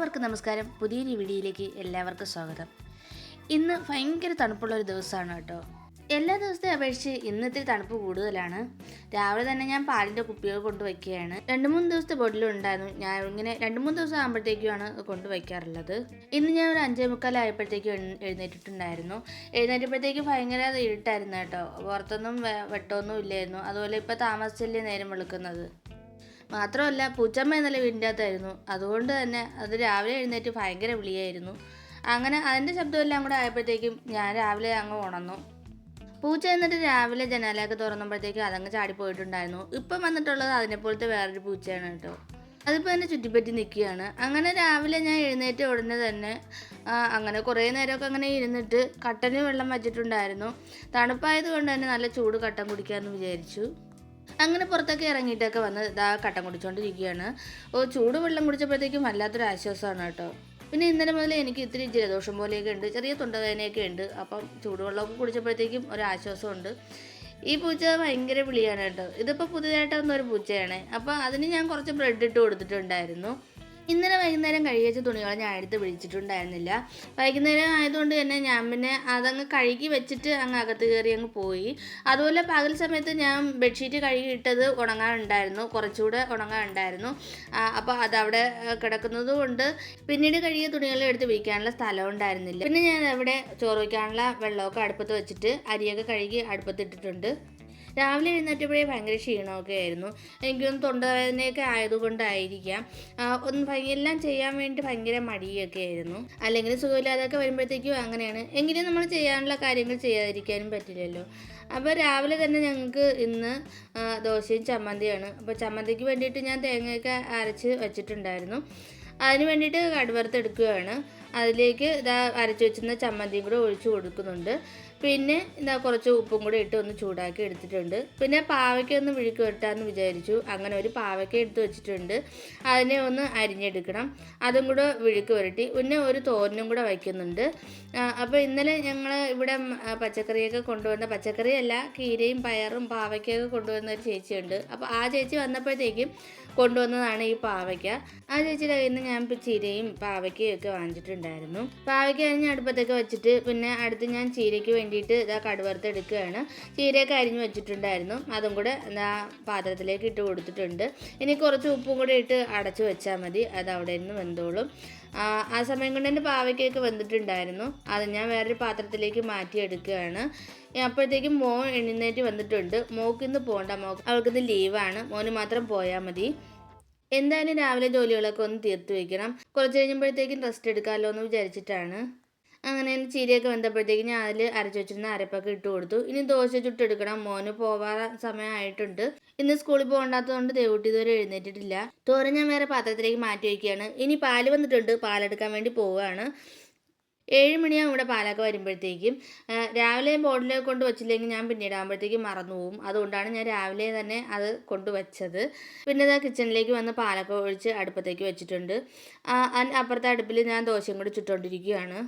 എല്ലാവർക്കും നമസ്കാരം. പുതിയൊരു വീഡിയോയിലേക്ക് എല്ലാവർക്കും സ്വാഗതം. ഇന്ന് ഭയങ്കര തണുപ്പുള്ള ഒരു ദിവസമാണ് കേട്ടോ. എല്ലാ ദിവസത്തെ അപേക്ഷിച്ച് ഇന്നത്തെ തണുപ്പ് കൂടുതലാണ്. രാവിലെ തന്നെ ഞാൻ പാലിൻ്റെ കുപ്പികൾ കൊണ്ടുവയ്ക്കുകയാണ്. 2-3 ദിവസത്തെ ബോട്ടിലുണ്ടായിരുന്നു. ഞാൻ ഇങ്ങനെ 2-3 ദിവസം ആകുമ്പോഴത്തേക്കുമാണ് കൊണ്ടുവയ്ക്കാറുള്ളത്. ഇന്ന് ഞാൻ ഒരു 5:45 ആയപ്പോഴത്തേക്കും എഴുന്നേറ്റിട്ടുണ്ടായിരുന്നു. എഴുന്നേറ്റപ്പോഴത്തേക്ക് ഭയങ്കര ഇരുട്ടായിരുന്നു കേട്ടോ. പുറത്തൊന്നും വെട്ടമൊന്നും ഇല്ലായിരുന്നു. അതുപോലെ ഇപ്പോൾ താമസിച്ചല്ലേ നേരം വെളുക്കുന്നത്. മാത്രമല്ല പൂച്ചമ്മ ഇന്നലെ വീടിൻ്റെ അകത്തായിരുന്നു. അതുകൊണ്ട് തന്നെ അത് രാവിലെ എഴുന്നേറ്റ് ഭയങ്കര വിളിയായിരുന്നു. അങ്ങനെ അതിൻ്റെ ശബ്ദമെല്ലാം കൂടെ ആയപ്പോഴത്തേക്കും ഞാൻ രാവിലെ അങ്ങ് ഉണർന്നു. പൂച്ച എന്നിട്ട് രാവിലെ ജനാലയൊക്കെ തുറന്നപ്പോഴത്തേക്കും അതങ്ങ് ചാടിപ്പോയിട്ടുണ്ടായിരുന്നു. ഇപ്പം വന്നിട്ടുള്ളത് അതിനെപ്പോലത്തെ വേറൊരു പൂച്ചയാണ് കേട്ടോ. അതിപ്പോൾ എന്നെ ചുറ്റിപ്പറ്റി നിൽക്കുകയാണ്. അങ്ങനെ രാവിലെ ഞാൻ എഴുന്നേറ്റ് ഉടനെ തന്നെ അങ്ങനെ കുറേ നേരമൊക്കെ അങ്ങനെ ഇരുന്നിട്ട് കട്ടന് വെള്ളം വച്ചിട്ടുണ്ടായിരുന്നു. തണുപ്പായത് കൊണ്ട് തന്നെ നല്ല ചൂട് കട്ടൻ കുടിക്കാമെന്ന് വിചാരിച്ചു. അങ്ങനെ പുറത്തൊക്കെ ഇറങ്ങിയിട്ടൊക്കെ വന്ന് കട്ടൻ കുടിച്ചുകൊണ്ടിരിക്കുകയാണ്. ചൂട് വെള്ളം കുടിച്ചപ്പോഴത്തേക്കും വല്ലാത്തൊരു ആശ്വാസമാണ് കേട്ടോ. പിന്നെ ഇന്നലെ മുതൽ എനിക്ക് ഇത്തിരി ജലദോഷം പോലെയൊക്കെ ഉണ്ട്, ചെറിയ തൊണ്ടവേദനയൊക്കെ ഉണ്ട്. അപ്പം ചൂടുവെള്ളമൊക്കെ കുടിച്ചപ്പോഴത്തേക്കും ഒരാശ്വാസമുണ്ട്. ഈ പൂച്ച ഭയങ്കര വിളിയാണ് കേട്ടോ. ഇതിപ്പോൾ പുതിയതായിട്ട് വന്നൊരു പൂച്ചയാണ്. അപ്പോൾ അതിന് ഞാൻ കുറച്ച് ബ്രെഡ് ഇട്ട് കൊടുത്തിട്ടുണ്ടായിരുന്നു. ഇന്നലെ വൈകുന്നേരം കഴുകിയ തുണികൾ ഞാൻ എടുത്ത് വിളിച്ചിട്ടുണ്ടായിരുന്നില്ല. വൈകുന്നേരം ആയതുകൊണ്ട് തന്നെ ഞാൻ പിന്നെ അതങ്ങ് കഴുകി വെച്ചിട്ട് അങ്ങ് അകത്ത് കയറി അങ്ങ് പോയി. അതുപോലെ പകൽ സമയത്ത് ഞാൻ ബെഡ്ഷീറ്റ് കഴുകിയിട്ടത് ഉണങ്ങാനുണ്ടായിരുന്നു, കുറച്ചുകൂടെ ഉണങ്ങാനുണ്ടായിരുന്നു. അപ്പോൾ അതവിടെ കിടക്കുന്നത് കൊണ്ട് പിന്നീട് കഴുകിയ തുണികൾ എടുത്ത് വിരിക്കാനുള്ള സ്ഥലം ഉണ്ടായിരുന്നില്ല. പിന്നെ ഞാൻ അവിടെ ചോറ് വയ്ക്കാനുള്ള വെള്ളമൊക്കെ അടുപ്പത്ത് വെച്ചിട്ട് അരിയൊക്കെ കഴുകി അടുപ്പത്തിട്ടിട്ടുണ്ട്. രാവിലെ എഴുന്നേറ്റപ്പോഴേ ഭയങ്കര ക്ഷീണമൊക്കെ ആയിരുന്നു. എനിക്കൊന്ന് തൊണ്ടവേദനയൊക്കെ ആയതുകൊണ്ടായിരിക്കാം. എല്ലാം ചെയ്യാൻ വേണ്ടി ഭയങ്കര മടിയൊക്കെ ആയിരുന്നു. അല്ലെങ്കിൽ സുഖമില്ലാതൊക്കെ വരുമ്പോഴത്തേക്കും അങ്ങനെയാണ്. എങ്കിലും നമ്മൾ ചെയ്യാനുള്ള കാര്യങ്ങൾ ചെയ്യാതിരിക്കാനും പറ്റില്ലല്ലോ. അപ്പോൾ രാവിലെ തന്നെ ഞങ്ങൾക്ക് ഇന്ന് ദോശയും ചമ്മന്തിയാണ്. അപ്പോൾ ചമ്മന്തിക്ക് വേണ്ടിയിട്ട് ഞാൻ തേങ്ങയൊക്കെ അരച്ച് വെച്ചിട്ടുണ്ടായിരുന്നു. അതിന് വേണ്ടിയിട്ട് കടുവറുത്തെടുക്കുകയാണ്. അതിലേക്ക് അരച്ച് വെച്ചിരുന്ന ചമ്മന്തിയും കൂടെ ഒഴിച്ച് കൊടുക്കുന്നുണ്ട്. പിന്നെ കുറച്ച് ഉപ്പും കൂടെ ഇട്ട് ഒന്ന് ചൂടാക്കി എടുത്തിട്ടുണ്ട്. പിന്നെ പാവയ്ക്ക ഒന്ന് വിഴുക്ക് വെട്ടാമെന്ന് വിചാരിച്ചു. അങ്ങനെ ഒരു പാവയ്ക്ക എടുത്ത് വെച്ചിട്ടുണ്ട്. അതിനെ ഒന്ന് അരിഞ്ഞെടുക്കണം. അതും കൂടെ വിഴുക്ക് വരട്ടി പിന്നെ ഒരു തോരനും കൂടെ വയ്ക്കുന്നുണ്ട്. അപ്പോൾ ഇന്നലെ ഞങ്ങൾ ഇവിടെ പച്ചക്കറിയൊക്കെ കൊണ്ടുവന്ന, പച്ചക്കറിയല്ല കീരയും പയറും പാവയ്ക്കൊക്കെ കൊണ്ടുവന്ന ഒരു ചേച്ചിയുണ്ട്. അപ്പോൾ ആ ചേച്ചി വന്നപ്പോഴത്തേക്കും കൊണ്ടുവന്നതാണ് ഈ പാവയ്ക്ക. ആ ചേച്ചിയുടെ കയ്യിൽ നിന്ന് ഞാൻ ചീരയും പാവയ്ക്കയും ഒക്കെ വാങ്ങിച്ചിട്ടുണ്ടായിരുന്നു. പാവയ്ക്ക അരിഞ്ഞ് അടുപ്പത്തൊക്കെ വെച്ചിട്ട് പിന്നെ അടുത്ത് ഞാൻ ചീരയ്ക്ക് വേണ്ടിയിട്ട് കടുവറുത്ത് എടുക്കുകയാണ്. ചീരയൊക്കെ അരിഞ്ഞ് വെച്ചിട്ടുണ്ടായിരുന്നു. അതും കൂടെ പാത്രത്തിലേക്ക് ഇട്ട് കൊടുത്തിട്ടുണ്ട്. ഇനി കുറച്ച് ഉപ്പും കൂടെ ഇട്ട് അടച്ചു വെച്ചാൽ മതി. അത് അവിടെ നിന്ന് വെന്തോളും. ആ സമയം കൊണ്ട് തന്നെ പാവയ്ക്കൊക്കെ വെന്തിട്ടുണ്ടായിരുന്നു. അത് ഞാൻ വേറൊരു പാത്രത്തിലേക്ക് മാറ്റിയെടുക്കുകയാണ്. അപ്പോഴത്തേക്കും മോൻ എഴുന്നേറ്റ് വന്നിട്ടുണ്ട്. മോക്കിന്ന് പോകണ്ട, അവൾക്കിന്ന് ലീവാണ്. മോന് മാത്രം പോയാൽ മതി. എന്തായാലും രാവിലെ ജോലികളൊക്കെ ഒന്ന് തീർത്ത് വയ്ക്കണം. കുറച്ച് കഴിഞ്ഞപ്പോഴത്തേക്കും റെസ്റ്റ് എടുക്കാമല്ലോ എന്ന് വിചാരിച്ചിട്ടാണ്. അങ്ങനെ ചീരയൊക്കെ വെന്തപ്പോഴത്തേക്കും ഞാൻ അതിൽ അരച്ച് വെച്ചിരുന്ന അരപ്പൊക്കെ ഇട്ട് കൊടുത്തു. ഇനി ദോശ ചുട്ടെടുക്കണം. മോന് പോവാൻ സമയമായിട്ടുണ്ട്. ഇന്ന് സ്കൂളിൽ പോകണ്ടാത്തതുകൊണ്ട് ദേവൂട്ടി ഇതുവരെ എഴുന്നേറ്റിട്ടില്ല. തോരൻ ഞാൻ വേറെ പാത്രത്തിലേക്ക് മാറ്റി വയ്ക്കുകയാണ്. ഇനി പാല് വന്നിട്ടുണ്ട്, പാലെടുക്കാൻ വേണ്ടി പോവുകയാണ്. 7 മണിയാകും ഇവിടെ പാലൊക്കെ വരുമ്പോഴത്തേക്കും. രാവിലെ ബോട്ടിലൊക്കെ കൊണ്ട് വച്ചില്ലെങ്കിൽ ഞാൻ പിന്നീട് ആകുമ്പോഴത്തേക്കും മറന്നു പോകും. അതുകൊണ്ടാണ് ഞാൻ രാവിലെ തന്നെ അത് കൊണ്ടുവച്ചത്. പിന്നെ കിച്ചണിലേക്ക് വന്ന് പാലൊക്കെ ഒഴിച്ച് അടുപ്പത്തേക്ക് വെച്ചിട്ടുണ്ട്. അപ്പുറത്തെ അടുപ്പിൽ ഞാൻ ദോശയും കൂടി ചുട്ടുകൊണ്ടിരിക്കുകയാണ്.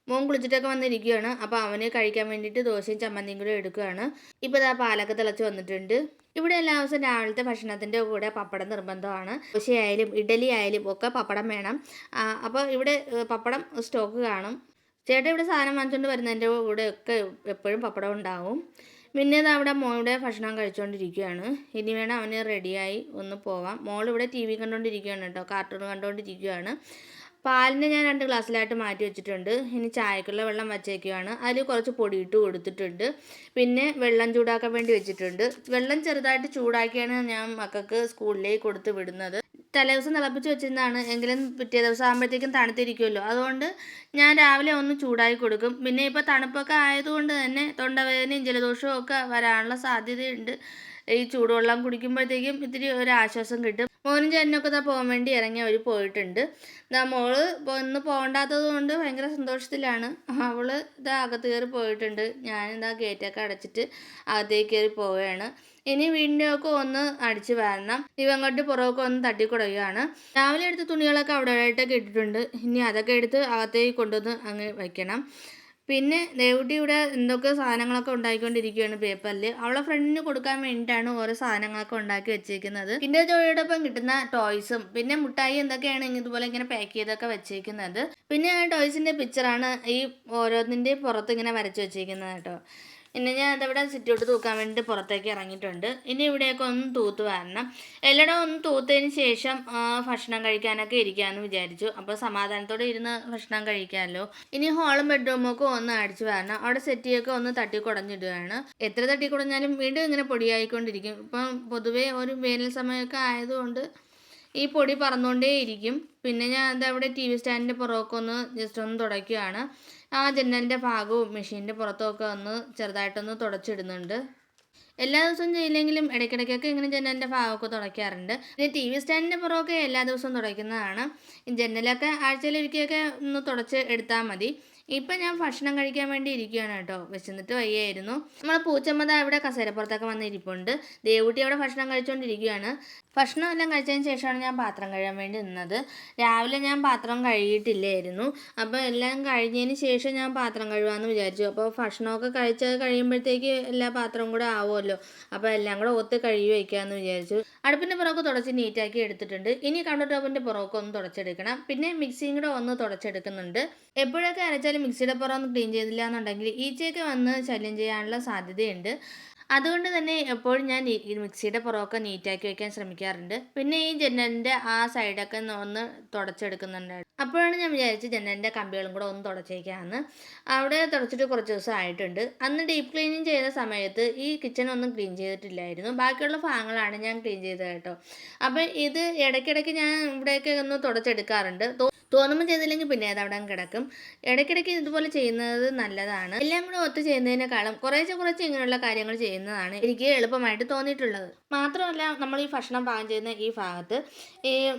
മോൻ കുളിച്ചിട്ടൊക്കെ വന്നിരിക്കുകയാണ്. അപ്പോൾ അവന് കഴിക്കാൻ വേണ്ടിയിട്ട് ദോശയും ചമ്മന്തിയും കൂടെ എടുക്കുകയാണ്. ഇപ്പോൾ പാലൊക്കെ തിളച്ച് വന്നിട്ടുണ്ട്. ഇവിടെ എല്ലാ ദിവസവും രാവിലത്തെ ഭക്ഷണത്തിൻ്റെ കൂടെ പപ്പടം നിർബന്ധമാണ്. ദോശയായാലും ഇഡലി ആയാലും ഒക്കെ പപ്പടം വേണം. അപ്പോൾ ഇവിടെ പപ്പടം സ്റ്റോക്ക് കാണും. ചേട്ടൻ ഇവിടെ സാധനം വാങ്ങിച്ചുകൊണ്ട് വരുന്നതിൻ്റെ കൂടെ ഒക്കെ എപ്പോഴും പപ്പടം ഉണ്ടാവും. പിന്നെ അവിടെ മോളുടെ ഭക്ഷണം കഴിച്ചുകൊണ്ടിരിക്കുകയാണ്. ഇനി വേണം അവന് റെഡിയായി ഒന്ന് പോവാം. മോളിവിടെ TV കണ്ടുകൊണ്ടിരിക്കുകയാണ് കേട്ടോ, കാർട്ടൂൺ കണ്ടുകൊണ്ടിരിക്കുകയാണ്. പാലിനെ ഞാൻ 2 ഗ്ലാസ്സിലായിട്ട് മാറ്റി വെച്ചിട്ടുണ്ട്. ഇനി ചായക്കുള്ള വെള്ളം വച്ചേക്കുകയാണ്. അതിൽ കുറച്ച് പൊടി ഇട്ട് കൊടുത്തിട്ടുണ്ട്. പിന്നെ വെള്ളം ചൂടാക്കാൻ വേണ്ടി വെച്ചിട്ടുണ്ട്. വെള്ളം ചെറുതായിട്ട് ചൂടാക്കിയാണ് ഞാൻ മക്കൾക്ക് സ്കൂളിലേക്ക് കൊടുത്ത് വിടുന്നത്. തലേദിവസം തിളപ്പിച്ച് വെച്ചിരുന്നതാണ്, എങ്കിലും പിറ്റേ ദിവസം ആകുമ്പോഴത്തേക്കും തണുത്തിരിക്കുമല്ലോ. അതുകൊണ്ട് ഞാൻ രാവിലെ ഒന്ന് ചൂടാക്കി കൊടുക്കും. പിന്നെ ഇപ്പോൾ തണുപ്പൊക്കെ ആയതുകൊണ്ട് തന്നെ തൊണ്ടവേദനയും ജലദോഷവും ഒക്കെ വരാനുള്ള സാധ്യതയുണ്ട്. ഈ ചൂടുവെള്ളം കുടിക്കുമ്പോഴത്തേക്കും ഇത്തിരി ഒരു ആശ്വാസം കിട്ടും. മോനും ചേട്ടനൊക്കെ പോകാൻ വേണ്ടി ഇറങ്ങി അവർ പോയിട്ടുണ്ട്. മോള് ഇന്ന് പോകണ്ടാത്തത് കൊണ്ട് ഭയങ്കര സന്തോഷത്തിലാണ്. അവൾ അകത്ത് കയറി പോയിട്ടുണ്ട്. ഞാൻ ഗേറ്റൊക്കെ അടച്ചിട്ട് അകത്തേക്ക് കയറി പോവുകയാണ്. ഇനി വീടിൻ്റെയൊക്കെ ഒന്ന് അടിച്ച് വരണം. ഇവങ്ങോട്ട് പുറമൊക്കെ ഒന്ന് തട്ടിക്കുടയുകയാണ്. രാവിലെ എടുത്ത തുണികളൊക്കെ അവിടെ ആയിട്ടൊക്കെ ഇട്ടിട്ടുണ്ട്. ഇനി അതൊക്കെ എടുത്ത് അകത്തേക്ക് കൊണ്ടുവന്ന് അങ്ങ് വയ്ക്കണം. പിന്നെ ദേവുട്ടി ഇവിടെ എന്തൊക്കെ സാധനങ്ങളൊക്കെ ഉണ്ടാക്കിക്കൊണ്ടിരിക്കുകയാണ് പേപ്പറിൽ. അവളെ ഫ്രണ്ടിന് കൊടുക്കാൻ വേണ്ടിയിട്ടാണ് ഓരോ സാധനങ്ങളൊക്കെ ഉണ്ടാക്കി വെച്ചേക്കുന്നത്. കിൻഡർ ജോയോടൊപ്പം കിട്ടുന്ന ടോയ്സും പിന്നെ മുട്ടായി എന്തൊക്കെയാണ് ഇതുപോലെ ഇങ്ങനെ പാക്ക് ചെയ്തൊക്കെ വെച്ചേക്കുന്നത്. പിന്നെ ആ ടോയ്സിൻ്റെ പിക്ചറാണ് ഈ ഓരോന്നിൻ്റെ പുറത്ത് ഇങ്ങനെ വരച്ച് വെച്ചേക്കുന്നത് കേട്ടോ. പിന്നെ ഞാൻ അതവിടെ സിറ്റൗട്ട് തൂക്കാൻ വേണ്ടിയിട്ട് പുറത്തേക്ക് ഇറങ്ങിയിട്ടുണ്ട്. ഇനി ഇവിടെയൊക്കെ ഒന്ന് തൂത്ത് വരണം. എല്ലായിടവും ഒന്ന് തൂത്തതിന് ശേഷം ഭക്ഷണം കഴിക്കാനൊക്കെ ഇരിക്കാമെന്ന് വിചാരിച്ചു. അപ്പോൾ സമാധാനത്തോടെ ഇരുന്ന് ഭക്ഷണം കഴിക്കാമല്ലോ. ഇനി ഹോളും ബെഡ്റൂമൊക്കെ ഒന്ന് അടിച്ചു വരണം. അവിടെ സെറ്റിയൊക്കെ ഒന്ന് തട്ടിക്കുടഞ്ഞിടുകയാണ്. എത്ര തട്ടിക്കുടഞ്ഞാലും വീണ്ടും ഇങ്ങനെ പൊടിയായിക്കൊണ്ടിരിക്കും. ഇപ്പം പൊതുവേ ഒരു വേനൽ സമയമൊക്കെ ആയതുകൊണ്ട് ഈ പൊടി പറന്നുകൊണ്ടേയിരിക്കും. പിന്നെ ഞാൻ അതവിടെ ടി വി സ്റ്റാൻഡിൻ്റെ പുറമൊക്കെ ഒന്ന് ജസ്റ്റ് ഒന്ന് തുടയ്ക്കുകയാണ്. ആ ജനലിൻ്റെ ഭാഗവും മെഷീൻ്റെ പുറത്തുമൊക്കെ ഒന്ന് ചെറുതായിട്ടൊന്ന് തുടച്ചിടുന്നുണ്ട്. എല്ലാ ദിവസവും ചെയ്യില്ലെങ്കിലും ഇടയ്ക്കിടയ്ക്കൊക്കെ ഇങ്ങനെ ജനലിൻ്റെ ഭാഗമൊക്കെ തുടയ്ക്കാറുണ്ട്. പിന്നെ ടി വി സ്റ്റാൻഡിൻ്റെ പുറമൊക്കെ എല്ലാ ദിവസവും തുടയ്ക്കുന്നതാണ്. ജനലൊക്കെ ആഴ്ചയിലൊരിക്കലൊക്കെ ഒന്ന് തുടച്ച് എടുത്താൽ മതി. ഇപ്പം ഞാൻ ഭക്ഷണം കഴിക്കാൻ വേണ്ടി ഇരിക്കുകയാണ് കേട്ടോ. വിശന്നിട്ട് വയ്യായിരുന്നു. നമ്മളെ പൂച്ചമ്മത ഇവിടെ കസേരപ്പുറത്തൊക്കെ വന്ന് ഇരിപ്പുണ്ട്. ദേവുട്ടി അവിടെ ഭക്ഷണം കഴിച്ചുകൊണ്ടിരിക്കുകയാണ്. ഭക്ഷണം എല്ലാം കഴിച്ചതിന് ശേഷമാണ് ഞാൻ പാത്രം കഴുകാൻ വേണ്ടി നിന്നത്. രാവിലെ ഞാൻ പാത്രം കഴുകിയിട്ടില്ലായിരുന്നു. അപ്പോൾ എല്ലാം കഴിഞ്ഞതിന് ശേഷം ഞാൻ പാത്രം കഴുകാമെന്ന് വിചാരിച്ചു. അപ്പോൾ ഭക്ഷണമൊക്കെ കഴിയുമ്പോഴത്തേക്ക് എല്ലാ പാത്രവും കൂടെ ആവുമല്ലോ. അപ്പോൾ എല്ലാം കൂടെ ഒത്ത് കഴുകി വയ്ക്കാമെന്ന് വിചാരിച്ചു. അടുപ്പിൻ്റെ പുറമൊക്കെ തുടച്ച് നീറ്റാക്കി എടുത്തിട്ടുണ്ട്. ഇനി കൗണ്ടർ ടോപ്പിൻ്റെ പുറമൊക്കെ ഒന്ന് തുടച്ചെടുക്കണം. പിന്നെ മിക്സിയും കൂടെ ഒന്ന് തുടച്ചെടുക്കുന്നുണ്ട്. എപ്പോഴൊക്കെ അരച്ചാലും മിക്സിയുടെ പുറം ഒന്ന് ക്ലീൻ ചെയ്തില്ല എന്നുണ്ടെങ്കിൽ ഈച്ചയൊക്കെ വന്ന് ശല്യം ചെയ്യാനുള്ള സാധ്യതയുണ്ട്. അതുകൊണ്ട് തന്നെ എപ്പോഴും ഞാൻ ഈ മിക്സിയുടെ പുറമൊക്കെ നീറ്റാക്കി വയ്ക്കാൻ ശ്രമിക്കാറുണ്ട്. പിന്നെ ഈ ജനലിൻ്റെ ആ സൈഡൊക്കെ ഒന്ന് തുടച്ചെടുക്കുന്നുണ്ട്. അപ്പോഴാണ് ഞാൻ വിചാരിച്ചത് ജനലിൻ്റെ കമ്പികളും കൂടെ ഒന്ന് തുടച്ചേക്കാമെന്ന്. അവിടെ തുടച്ചിട്ട് കുറച്ച് ദിവസം ആയിട്ടുണ്ട്. അന്ന് ഡീപ്പ് ക്ലീനിങ് ചെയ്ത സമയത്ത് ഈ കിച്ചണൊന്നും ക്ലീൻ ചെയ്തിട്ടില്ലായിരുന്നു. ബാക്കിയുള്ള ഭാഗങ്ങളാണ് ഞാൻ ക്ലീൻ ചെയ്തത് കേട്ടോ. അപ്പം ഇത് ഇടയ്ക്കിടയ്ക്ക് ഞാൻ ഇവിടെയൊക്കെ ഒന്ന് തുടച്ചെടുക്കാറുണ്ട്. തോന്നുമ്പോൾ ചെയ്തില്ലെങ്കിൽ പിന്നെ അത് അവിടെ കിടക്കും. ഇടയ്ക്കിടയ്ക്ക് ഇതുപോലെ ചെയ്യുന്നത് നല്ലതാണ്. എല്ലാം കൂടെ ഒത്ത് ചെയ്യുന്നതിനേക്കാളും കുറച്ച് ഇങ്ങനെയുള്ള കാര്യങ്ങൾ ചെയ്യുന്നതാണ് എനിക്ക് എളുപ്പമായിട്ട് തോന്നിയിട്ടുള്ളത്. മാത്രമല്ല നമ്മൾ ഈ ഭക്ഷണം പാകം ചെയ്യുന്ന ഈ ഭാഗത്ത്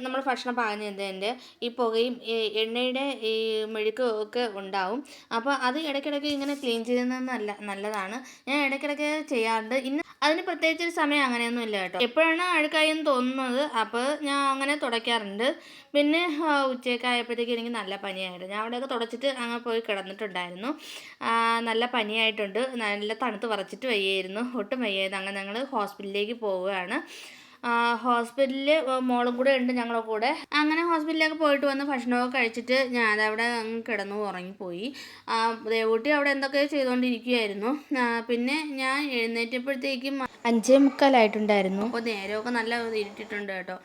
നമ്മൾ ഭക്ഷണം പാകം ചെയ്യുന്നതിൻ്റെ ഈ പുകയും എണ്ണയുടെ ഈ മെഴുക്കും ഒക്കെ ഉണ്ടാവും. അപ്പോൾ അത് ഇടയ്ക്കിടയ്ക്ക് ഇങ്ങനെ ക്ലീൻ ചെയ്യുന്നത് നല്ലതാണ്. ഞാൻ ഇടയ്ക്കിടയ്ക്ക് ചെയ്യാറുണ്ട്. ഇന്ന് അതിന് പ്രത്യേകിച്ചൊരു സമയം അങ്ങനെയൊന്നും ഇല്ല കേട്ടോ. എപ്പോഴാണ് അഴുക്കായെന്ന് തോന്നുന്നത് അപ്പോൾ ഞാൻ അങ്ങനെ തുടയ്ക്കാറുണ്ട്. പിന്നെ ഉച്ചയൊക്കെ ആയപ്പോഴത്തേക്ക് എനിക്ക് നല്ല പനിയായിരുന്നു. ഞാൻ അവിടെയൊക്കെ തുടച്ചിട്ട് അങ്ങ് പോയി കിടന്നിട്ടുണ്ടായിരുന്നു. നല്ല പനിയായിട്ടുണ്ട്. നല്ല തണുത്ത് വിറച്ചിട്ട് വയ്യായിരുന്നു. ഒട്ടും വയ്യായിരുന്നു. അങ്ങനെ ഞങ്ങൾ ഹോസ്പിറ്റലിലേക്ക് പോവുകയാണ്. ഹോസ്പിറ്റലിൽ മോളും കൂടെ ഉണ്ട് ഞങ്ങളുടെ കൂടെ. അങ്ങനെ ഹോസ്പിറ്റലിലേക്ക് പോയിട്ട് വന്ന് ഭക്ഷണമൊക്കെ കഴിച്ചിട്ട് ഞാൻ അതവിടെ അങ്ങ് കിടന്നു ഉറങ്ങിപ്പോയി. ദേവൂട്ടി അവിടെ എന്തൊക്കെയോ ചെയ്തുകൊണ്ടിരിക്കുകയായിരുന്നു. പിന്നെ ഞാൻ എഴുന്നേറ്റപ്പോഴത്തേക്കും 5:45 അപ്പോൾ നേരമൊക്കെ നല്ല ഇരുട്ടിട്ടുണ്ട് കേട്ടോ.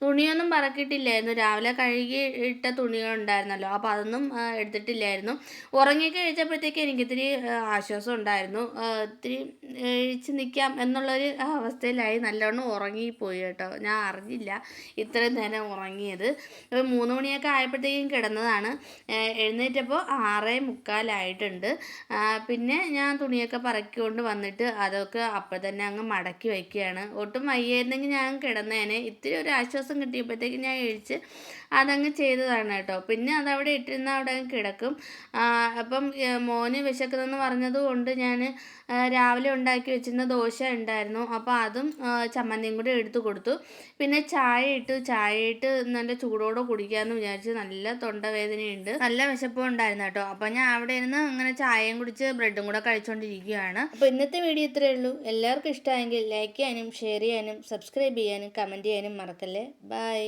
തുണിയൊന്നും പറക്കിയിട്ടില്ലായിരുന്നു. രാവിലെ കഴുകി ഇട്ട തുണികളുണ്ടായിരുന്നല്ലോ, അപ്പോൾ അതൊന്നും എടുത്തിട്ടില്ലായിരുന്നു. ഉറങ്ങി കഴിച്ചപ്പോഴത്തേക്ക് എനിക്കിത്തിരി ആശ്വാസം ഉണ്ടായിരുന്നു. ഇത്തിരി എഴിച്ച് നിൽക്കാം എന്നുള്ളൊരു അവസ്ഥയിലായി. നല്ലോണം ഉറങ്ങിപ്പോയി കേട്ടോ. ഞാൻ അറിഞ്ഞില്ല ഇത്രയും നേരം ഉറങ്ങിയത്. 3 മണിയൊക്കെ ആയപ്പോഴത്തേക്കും കിടന്നതാണ്. എഴുന്നേറ്റപ്പോൾ 6:45 പിന്നെ ഞാൻ തുണിയൊക്കെ പറക്കിക്കൊണ്ട് വന്നിട്ട് അതൊക്കെ അപ്പോൾ തന്നെ അങ്ങ് മടക്കി വയ്ക്കുകയാണ്. ഒട്ടും വയ്യായിരുന്നെങ്കിൽ ഞാൻ കിടന്നേനെ. ഇത്തിരി ഒരു ആശ്വാസം കിട്ടിയപ്പോഴത്തേക്ക് ഞാൻ എഴിച്ച് അതങ്ങ് ചെയ്തതാണ് കേട്ടോ. പിന്നെ അതവിടെ ഇട്ടിരുന്ന അവിടെ അങ്ങ് കിടക്കും. അപ്പം മോന് വിശക്കുന്നതെന്ന് പറഞ്ഞതുകൊണ്ട് ഞാൻ രാവിലെ ഉണ്ടാക്കി വെച്ചിരുന്ന ദോശ ഉണ്ടായിരുന്നു. അപ്പോൾ അതും ചമ്മന്തിയും കൂടി എടുത്തു കൊടുത്തു. പിന്നെ ചായ ഇട്ട് നല്ല ചൂടോടെ കുടിക്കാമെന്ന് വിചാരിച്ച്. നല്ല തൊണ്ടവേദനയുണ്ട്, നല്ല വിശപ്പും ഉണ്ടായിരുന്നു കേട്ടോ. അപ്പോൾ ഞാൻ അവിടെ ഇരുന്ന് അങ്ങനെ ചായയും കുടിച്ച് ബ്രെഡും കൂടെ കഴിച്ചുകൊണ്ടിരിക്കുകയാണ്. അപ്പോൾ ഇന്നത്തെ വീഡിയോ ഇത്രയേ ഉള്ളൂ. എല്ലാവർക്കും ഇഷ്ടമായെങ്കിൽ ലൈക്ക് ചെയ്യാനും ഷെയർ ചെയ്യാനും സബ്സ്ക്രൈബ് ചെയ്യാനും കമൻറ്റ് ചെയ്യാനും മറക്കല്ലേ. ബൈ.